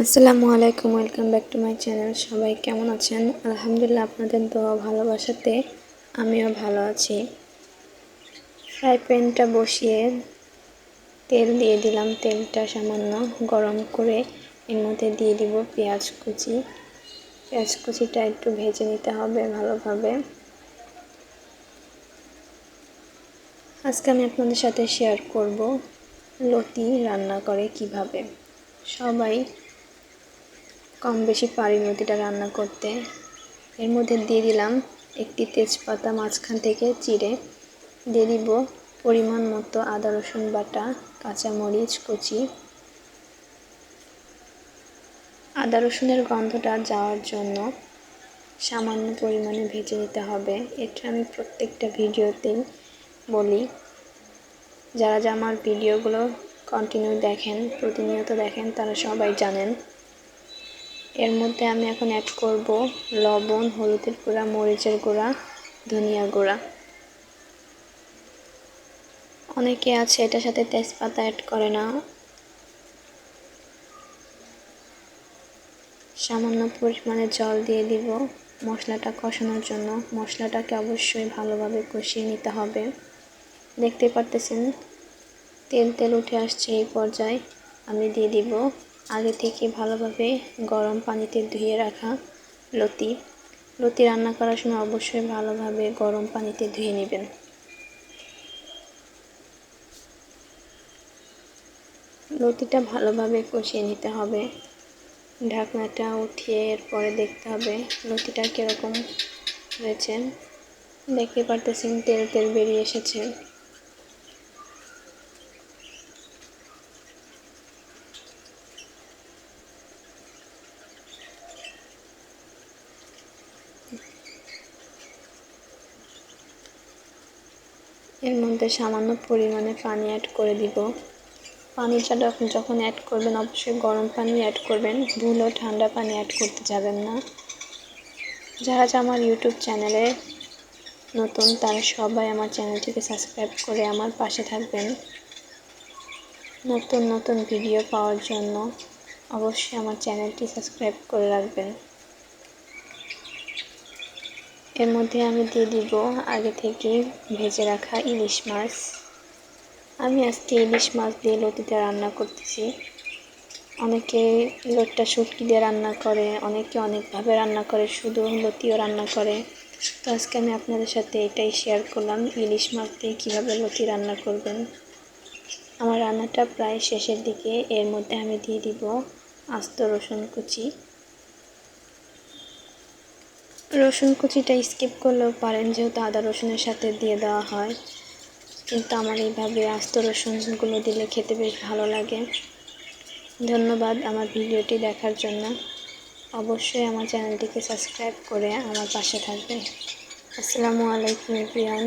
আসসালামু আলাইকুম, welcome back to my channel. সবাই কেমন আছেন? আলহামদুলিল্লাহ, আপনাদের দোয়া ভালোবাসাতে আমিও ভালো আছি। ফ্রাই প্যানটা বসিয়ে তেল দিয়ে দিলাম। তেলটা সামান্য গরম করে এর মধ্যে দিয়ে দিব পেঁয়াজ কুচি। পেঁয়াজ কুচিটা একটু ভেজে নিতে হবে ভালোভাবে। আজকে আমি আপনাদের সাথে শেয়ার করব লতি রান্না করে কিভাবে। সবাই কম বেশি পারি লতিটা রান্না করতে। এর মধ্যে দিয়ে দিলাম একটি তেজপাতা মাঝখান থেকে চিড়ে, দিয়ে দিব পরিমাণ মতো আদা রসুন বাটা, কাঁচামরিচ কুচি। আদা রসুনের গন্ধটা যাওয়ার জন্য সামান্য পরিমাণে ভেজে নিতে হবে। এটা আমি প্রত্যেকটা ভিডিওতেই বলি। যারা আমার ভিডিওগুলো কন্টিনিউ দেখেন, প্রতিনিয়ত দেখেন, তারা সবাই জানেন। এর মধ্যে আমি এখন অ্যাড করব লবণ, হলুদের গুঁড়া, মরিচের গুঁড়া, ধনিয়া গুঁড়া। অনেকে আছে এটার সাথে তেজপাতা অ্যাড করে না। সামান্য পরিমাণে জল দিয়ে দিব মশলাটা কষানোর জন্য। মশলাটাকে অবশ্যই ভালোভাবে কষিয়ে নিতে হবে। দেখতে পারতেছেন তেল তেল উঠে আসছে। এই পর্যায়ে আমি দিয়ে দিব আগে থেকে ভালোভাবে গরম পানিতে ধুয়ে রাখা লতি। লতি রান্না করার সময় অবশ্যই ভালোভাবে গরম পানিতে ধুয়ে নেবেন। লতিটা ভালোভাবে কষিয়ে নিতে হবে। ঢাকনাটা উঠিয়ে এরপরে দেখতে হবে লতিটা কীরকম হয়েছে। দেখতে পারতেছেন তেল তেল বেরিয়ে এসেছে। এর মধ্যে সামান্য পরিমাণে পানি অ্যাড করে দিব। পানিটা যখন অ্যাড করবেন অবশ্যই গরম পানি অ্যাড করবেন, ভুলেও ঠান্ডা পানি অ্যাড করতে যাবেন না। যারা আমার ইউটিউব চ্যানেলে নতুন তারা সবাই আমার চ্যানেলটিকে সাবস্ক্রাইব করে আমার পাশে থাকবেন। নতুন নতুন ভিডিও পাওয়ার জন্য অবশ্যই আমার চ্যানেলটি সাবস্ক্রাইব করে রাখবেন। এর মধ্যে আমি দিয়ে দিব আগে থেকে ভেজে রাখা ইলিশ মাছ। আমি আজকে ইলিশ মাছ দিয়ে লতিটা রান্না করতেছি। অনেকে লতিটা শুটকি দিয়ে রান্না করে, অনেকে অনেকভাবে রান্না করে, শুধু লতিও রান্না করে। তো আজকে আমি আপনাদের সাথে এটাই শেয়ার করলাম, ইলিশ মাছ দিয়ে কীভাবে লতি রান্না করবেন। আমার রান্নাটা প্রায় শেষের দিকে। এর মধ্যে আমি দিয়ে দিব আস্ত রসুন কুচি। রসুন কুচিটা স্কিপ করলেও পারেন, যেহেতু আদা রসুনের সাথে দিয়ে দেওয়া হয়, কিন্তু আমার এইভাবে আস্ত রসুনগুলো দিলে খেতে বেশ ভালো লাগে। ধন্যবাদ আমার ভিডিওটি দেখার জন্য। অবশ্যই আমার চ্যানেলটিকে সাবস্ক্রাইব করে আমার পাশে থাকবেন। আসসালামু আলাইকুম এভরিওয়ান।